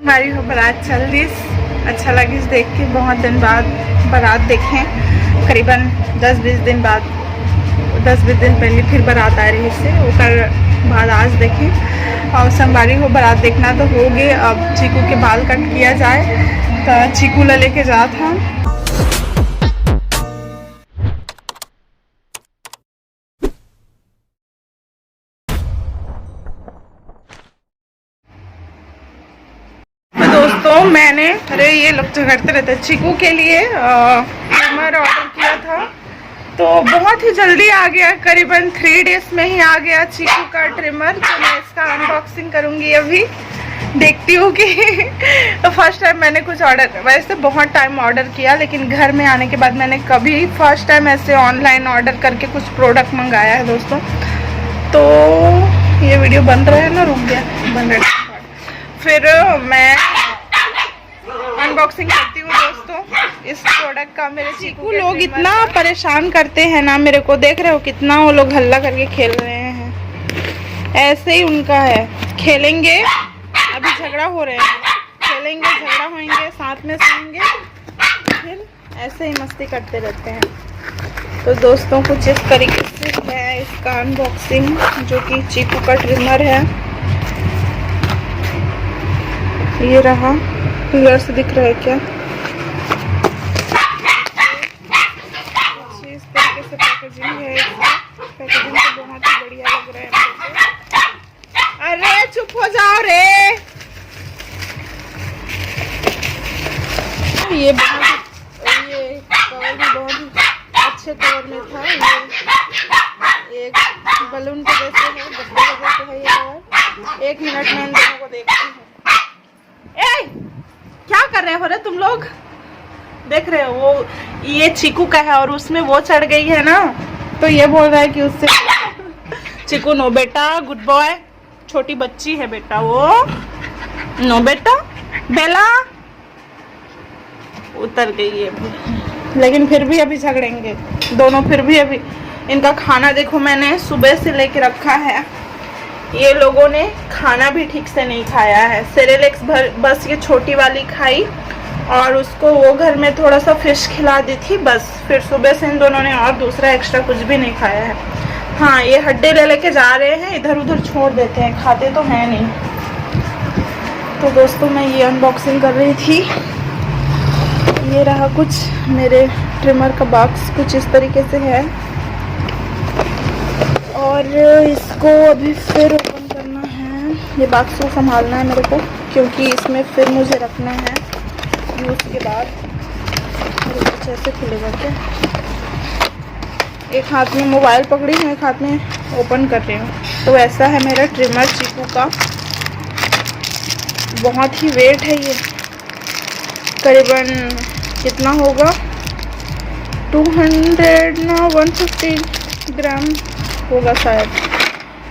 हमारी हो बारात चल रही। अच्छा लगी देख के, बहुत दिन बाद बारात देखें, करीबन 10-20 दिन बाद, 10-20 दिन पहले फिर बारात आ रही से ओकर बाद आज देखें। और संगवारी हो बारात देखना तो हो गए। अब चीकू के बाल कट किया जाए तो चीकू ला लेके जात हम। दोस्तों मैंने ये लोग तो करते रहते चीकू के लिए ट्रिमर ऑर्डर किया था, तो बहुत ही जल्दी आ गया, करीबन 3 डेज में ही आ गया चीकू का ट्रिमर। तो मैं इसका अनबॉक्सिंग करूंगी, अभी देखती हूँ कि फर्स्ट टाइम मैंने कुछ ऑर्डर, वैसे बहुत टाइम ऑर्डर किया, लेकिन घर में आने के बाद मैंने कभी फर्स्ट टाइम ऐसे ऑनलाइन ऑर्डर करके कुछ प्रोडक्ट मंगाया है दोस्तों। तो ये वीडियो बन रहा है ना, रुक गया, बन रहा है। फिर मैं अनबॉक्सिंग करती हूँ दोस्तों इस प्रोडक्ट का। मेरे चीकू लोग इतना परेशान करते हैं ना मेरे को, देख रहे हो कितना वो लोग हल्ला करके खेल रहे हैं। ऐसे ही उनका है, खेलेंगे, अभी झगड़ा हो रहे हैं, खेलेंगे, झगड़ा होंगे, साथ में सोएंगे, फिर ऐसे ही मस्ती करते रहते हैं। तो दोस्तों कुछ इस तरीके से है इसका अनबॉक्सिंग, जो कि चीकू का ट्रिमर है। ये रहा, क्लियर से दिख रहा है क्या? इस तरीके से पैकेजिंग है इसका। पैकेजिंग तो बहुत ही बढ़िया लग रहा है मुझे। अरे चुप हो जाओ रे। ये कवर भी बहुत ही अच्छे कवर में था। ये एक बलून के जैसे है, गद्दे के जैसे है ये कवर। 1 मिनट में इन दोनों को देखती हूँ। ए, क्या कर रहे हो रे तुम लोग? देख रहे हो वो ये चीकू का है और उसमें वो चढ़ गई है ना, तो ये बोल रहा है कि उससे चीकू नो बेटा, गुड बॉय, छोटी बच्ची है बेटा वो, नो बेटा, बेला उतर गई है। लेकिन फिर भी अभी झगड़ेंगे दोनों, फिर भी अभी। इनका खाना देखो, मैंने सुबह से लेके रखा है, ये लोगों ने खाना भी ठीक से नहीं खाया है। सेरेलेक्स बस ये छोटी वाली खाई, और उसको वो घर में थोड़ा सा फिश खिला दी थी बस। फिर सुबह से इन दोनों ने और दूसरा एक्स्ट्रा कुछ भी नहीं खाया है। हाँ, ये हड्डी ले लेके जा रहे हैं, इधर उधर छोड़ देते हैं, खाते तो हैं नहीं। तो दोस्तों मैं ये अनबॉक्सिंग कर रही थी। ये रहा कुछ मेरे ट्रिमर का बॉक्स, कुछ इस तरीके से है, और इसको अभी फिर ओपन करना है। ये बॉक्स को संभालना है मेरे को, क्योंकि इसमें फिर मुझे रखना है यूज़ के बाद। कुछ ऐसे खुलेगा क्या? एक हाथ में मोबाइल पकड़ी हूँ, एक हाथ में ओपन कर रही हूँ। तो ऐसा है मेरा ट्रिमर चीकू का। बहुत ही वेट है ये, करीबन कितना होगा, 200 ना 150 ग्राम होगा शायद।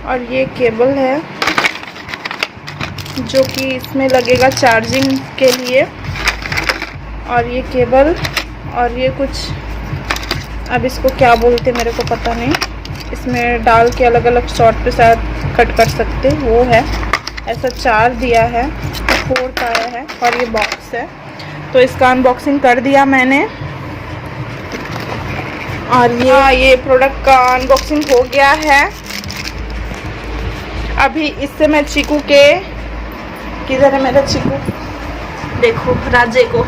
और ये केबल है जो कि इसमें लगेगा चार्जिंग के लिए, और ये केबल, और ये कुछ, अब इसको क्या बोलते मेरे को पता नहीं, इसमें डाल के अलग अलग शॉर्ट पे शायद कट कर सकते, वो है। ऐसा 4 दिया है, 4 आया है, और ये बॉक्स है। तो इसका अनबॉक्सिंग कर दिया मैंने, और ये प्रोडक्ट का अनबॉक्सिंग हो गया है। अभी इससे मैं चीकू के, किधर है मेरा चीकू, देखो राजे को,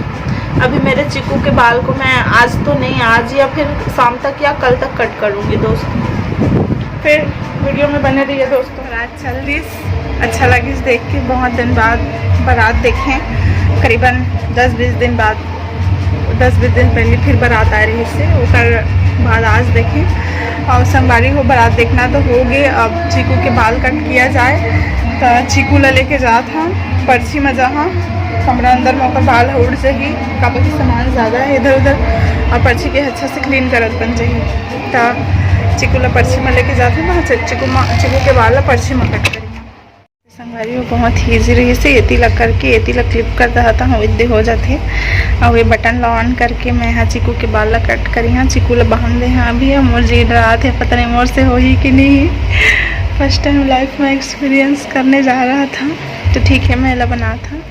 अभी मेरे चीकू के बाल को मैं आज तो नहीं, आज या फिर शाम तक या कल तक कट करूँगी दोस्तों। फिर वीडियो में बने रहिए दोस्तों। बारात चल रही, अच्छा लगी देख के, बहुत दिन बाद बारात देखें, करीबन 10-20 दिन बाद, 10-20 दिन पहले फिर बारात आ रही से ओकर बाद आज देखें। और संगवारी हो बारात देखना तो हो गए। अब चीकू के बाल कट किया जाए तो चीकू ला लेके जात हम पर्ची में, जहाँ कमरा अंदर में ओकर बाल उड़ जाही, काफ़ी सामान ज़्यादा है इधर उधर, और पर्ची के अच्छा से क्लीन करत बन जाही। तो चीकू ला पर्ची में लेके जाते हैं, चीकू के बाल ला पर्ची में कट करी। संगवारी वो बहुत ईजी रही से एती लग करके, एती लग क्लिप कर रहा था, हाँ इतने हो जाते। और ये बटन ला ऑन करके मैं यहाँ चीकू के बाल ला कट करी, हाँ चीकू ला बांध दे। हाँ अभी मोर जी रहा थे, पता नहीं मोर से हो ही कि नहीं। फर्स्ट टाइम लाइफ में एक्सपीरियंस करने जा रहा था, तो ठीक है मैं ला बना था।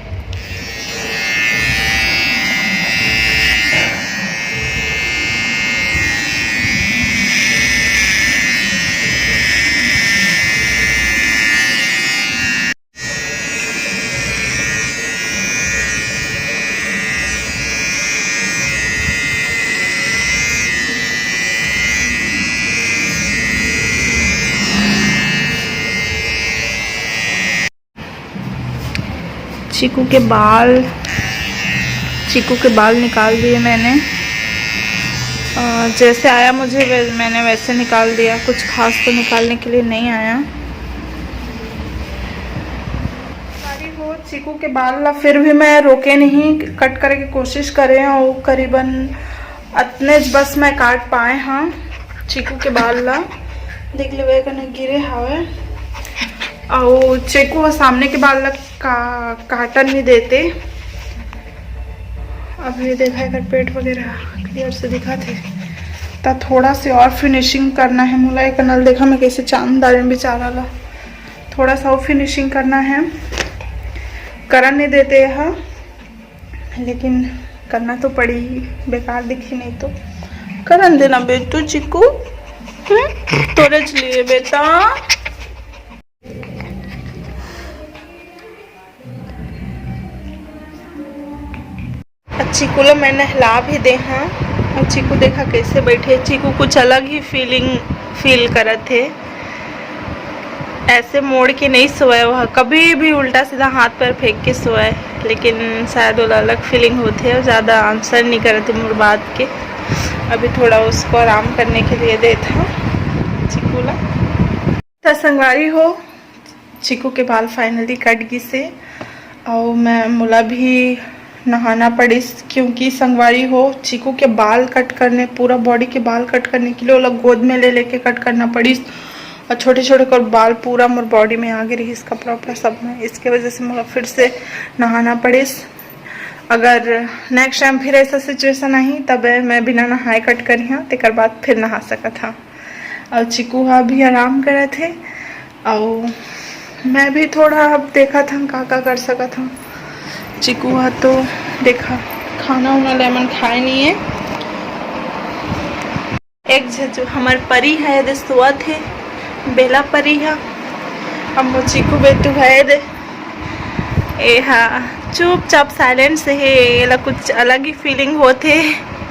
चीकू के बाल निकाल दिए मैंने। जैसे आया मुझे मैंने वैसे निकाल दिया, कुछ खास तो निकालने के लिए नहीं आया। सारी हो चीकू के बाल ला फिर भी मैं रोके नहीं, कट करे की कोशिश करे और करीबन इतने बस मैं काट पाए। हाँ चीकू के बाल ला देख ले कने गिरे हवे और चीकू सामने के बाल ला काटन नहीं देते। अभी देखा है पेट वगैरह क्लियर से दिखा थे, तो थोड़ा सी और फिनिशिंग करना है। मुला एक नल देखा मैं कैसे चांद दारे में बेचारा ला, थोड़ा सा और फिनिशिंग करना है। करन नहीं देते यहाँ, लेकिन करना तो पड़ी ही, बेकार दिखी नहीं तो करन देना बेटू। चिकू तोरे लिए बेटा। चीकू लो मैंने हिला भी दे। हाँ और चीकू देखा कैसे बैठे, चीकू कुछ अलग ही फील करत थे। ऐसे मोड़ के नहीं सोए वह, कभी भी उल्टा सीधा हाथ पैर फेंक के सोए, लेकिन शायद वो अलग फीलिंग होती है, ज़्यादा आंसर नहीं करते मुड़ बात के। अभी थोड़ा उसको आराम करने के लिए देता चीकू ला। तो संगवारी हो चीकू के बाल फाइनली कट गई से, और मैं मुला भी नहाना पड़ी, क्योंकि संगवारी हो चीकू के बाल कट करने, पूरा बॉडी के बाल कट करने के लिए वो लोग गोद में ले लेके कट करना पड़ी, और छोटे छोटे कर बाल पूरा मोर बॉडी में आ गई इस कपड़ा उपड़ा सब में। इसके वजह से मुझे फिर से नहाना पड़ी। अगर नेक्स्ट टाइम फिर ऐसा सिचुएशन आई तब मैं बिना नहाए कट करी हाँ, तेकर बाद फिर नहा सका था। और चीकू हाँ भी आराम करे थे, और मैं भी थोड़ा अब देखा था का कर सका था। चीकू हाँ तो देखा खाना उना लेमन खाए नहीं है। एक जो हमार परी है दे सुआ थे, बेला परी है। अब वो चीकू बेटू है दे ए हाँ चुपचाप साइलेंट से है, एला कुछ अलग ही फीलिंग होते,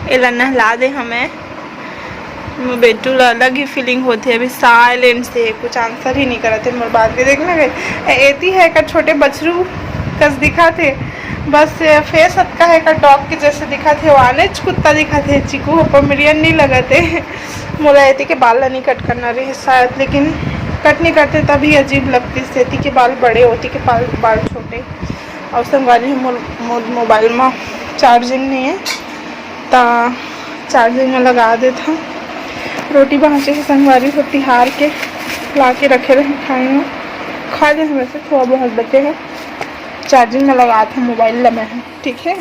एला नहला दे हमें बेटू ला अलग ही फीलिंग होती है। अभी साइलेंट से कुछ आंसर ही नहीं करते। मोर बात के देखना गए एती है का छोटे बछरू कस दिखा थे, बस फेस अटका है का डॉग के जैसे दिखा थे, वाले कुत्ता दिखा थे। चीकू पमिलियन नहीं लगाते। मोला एती के बाल नहीं कट करना रही शायद, लेकिन कट नहीं करते तभी अजीब लगती। सेती के बाल बड़े होती के बाल छोटे। और संगवारी मोबाइल में चार्जिंग नहीं है, तो चार्जिंग में लगा देता। रोटी भाँचे से संगवारी को तिहार के ला के रखे रहे खाए, खा ले वैसे थोड़ा बहुत बचे हैं, चार्जिंग में लगा था मोबाइल लगा है। ठीक है।